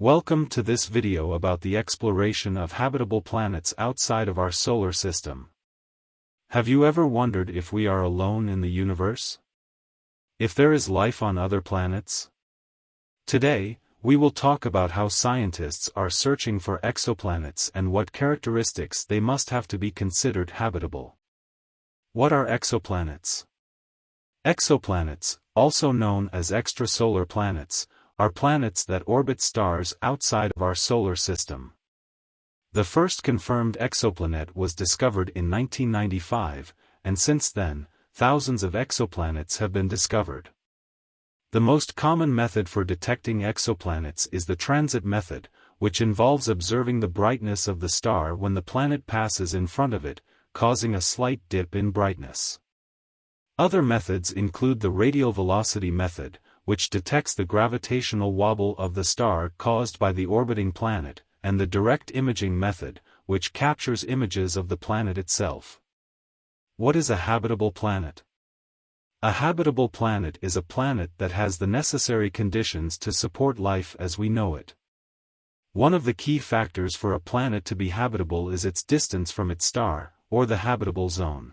Welcome to this video about the exploration of habitable planets outside of our solar system. Have you ever wondered if we are alone in the universe? If there is life on other planets? Today, we will talk about how scientists are searching for exoplanets and what characteristics they must have to be considered habitable. What are exoplanets? Exoplanets, also known as extrasolar planets, are planets that orbit stars outside of our solar system. The first confirmed exoplanet was discovered in 1995, and since then, thousands of exoplanets have been discovered. The most common method for detecting exoplanets is the transit method, which involves observing the brightness of the star when the planet passes in front of it, causing a slight dip in brightness. Other methods include the radial velocity method, which detects the gravitational wobble of the star caused by the orbiting planet, and the direct imaging method, which captures images of the planet itself. What is a habitable planet? A habitable planet is a planet that has the necessary conditions to support life as we know it. One of the key factors for a planet to be habitable is its distance from its star, or the habitable zone.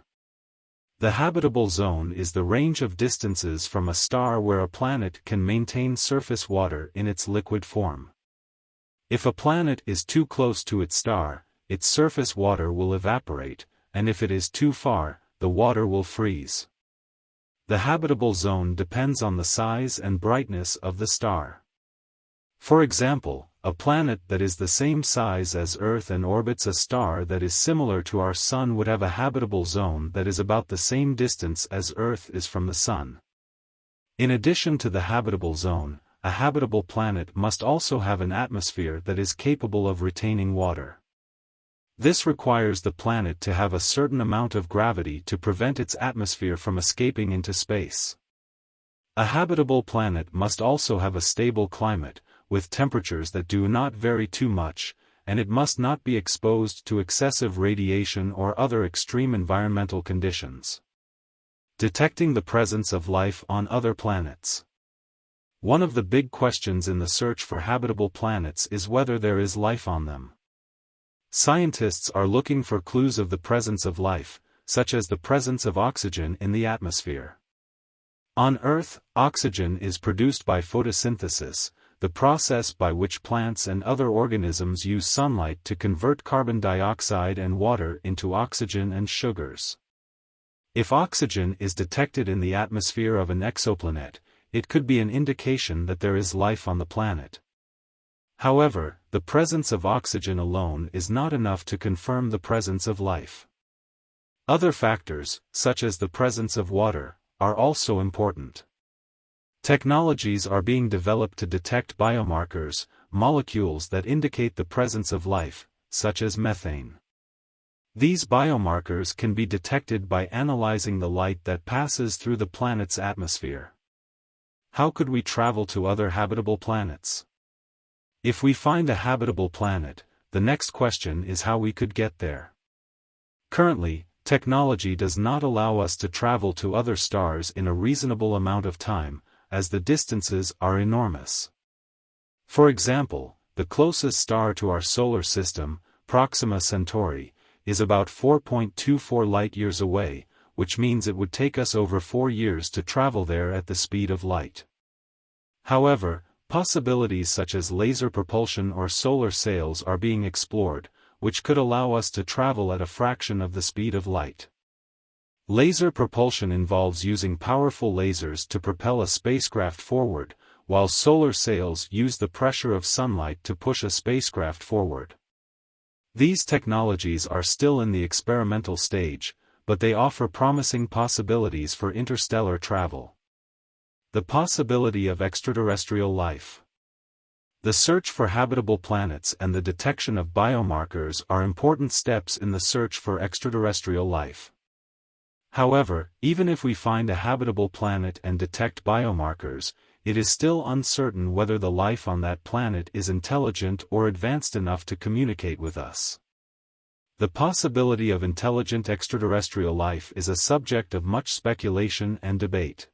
The habitable zone is the range of distances from a star where a planet can maintain surface water in its liquid form. If a planet is too close to its star, its surface water will evaporate, and if it is too far, the water will freeze. The habitable zone depends on the size and brightness of the star. For example, a planet that is the same size as Earth and orbits a star that is similar to our Sun would have a habitable zone that is about the same distance as Earth is from the Sun. In addition to the habitable zone, a habitable planet must also have an atmosphere that is capable of retaining water. This requires the planet to have a certain amount of gravity to prevent its atmosphere from escaping into space. A habitable planet must also have a stable climate, with temperatures that do not vary too much, and it must not be exposed to excessive radiation or other extreme environmental conditions. Detecting the presence of life on other planets. One of the big questions in the search for habitable planets is whether there is life on them. Scientists are looking for clues of the presence of life, such as the presence of oxygen in the atmosphere. On Earth, oxygen is produced by photosynthesis, the process by which plants and other organisms use sunlight to convert carbon dioxide and water into oxygen and sugars. If oxygen is detected in the atmosphere of an exoplanet, it could be an indication that there is life on the planet. However, the presence of oxygen alone is not enough to confirm the presence of life. Other factors, such as the presence of water, are also important. Technologies are being developed to detect biomarkers, molecules that indicate the presence of life, such as methane. These biomarkers can be detected by analyzing the light that passes through the planet's atmosphere. How could we travel to other habitable planets? If we find a habitable planet, the next question is how we could get there. Currently, technology does not allow us to travel to other stars in a reasonable amount of time, as the distances are enormous. For example, the closest star to our solar system, Proxima Centauri, is about 4.24 light-years away, which means it would take us over 4 years to travel there at the speed of light. However, possibilities such as laser propulsion or solar sails are being explored, which could allow us to travel at a fraction of the speed of light. Laser propulsion involves using powerful lasers to propel a spacecraft forward, while solar sails use the pressure of sunlight to push a spacecraft forward. These technologies are still in the experimental stage, but they offer promising possibilities for interstellar travel. The possibility of extraterrestrial life. The search for habitable planets and the detection of biomarkers are important steps in the search for extraterrestrial life. However, even if we find a habitable planet and detect biomarkers, it is still uncertain whether the life on that planet is intelligent or advanced enough to communicate with us. The possibility of intelligent extraterrestrial life is a subject of much speculation and debate.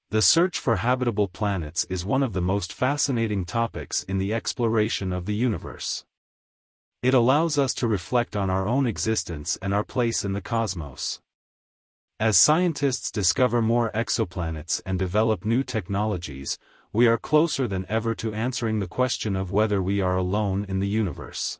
The search for habitable planets is one of the most fascinating topics in the exploration of the universe. It allows us to reflect on our own existence and our place in the cosmos. As scientists discover more exoplanets and develop new technologies, we are closer than ever to answering the question of whether we are alone in the universe.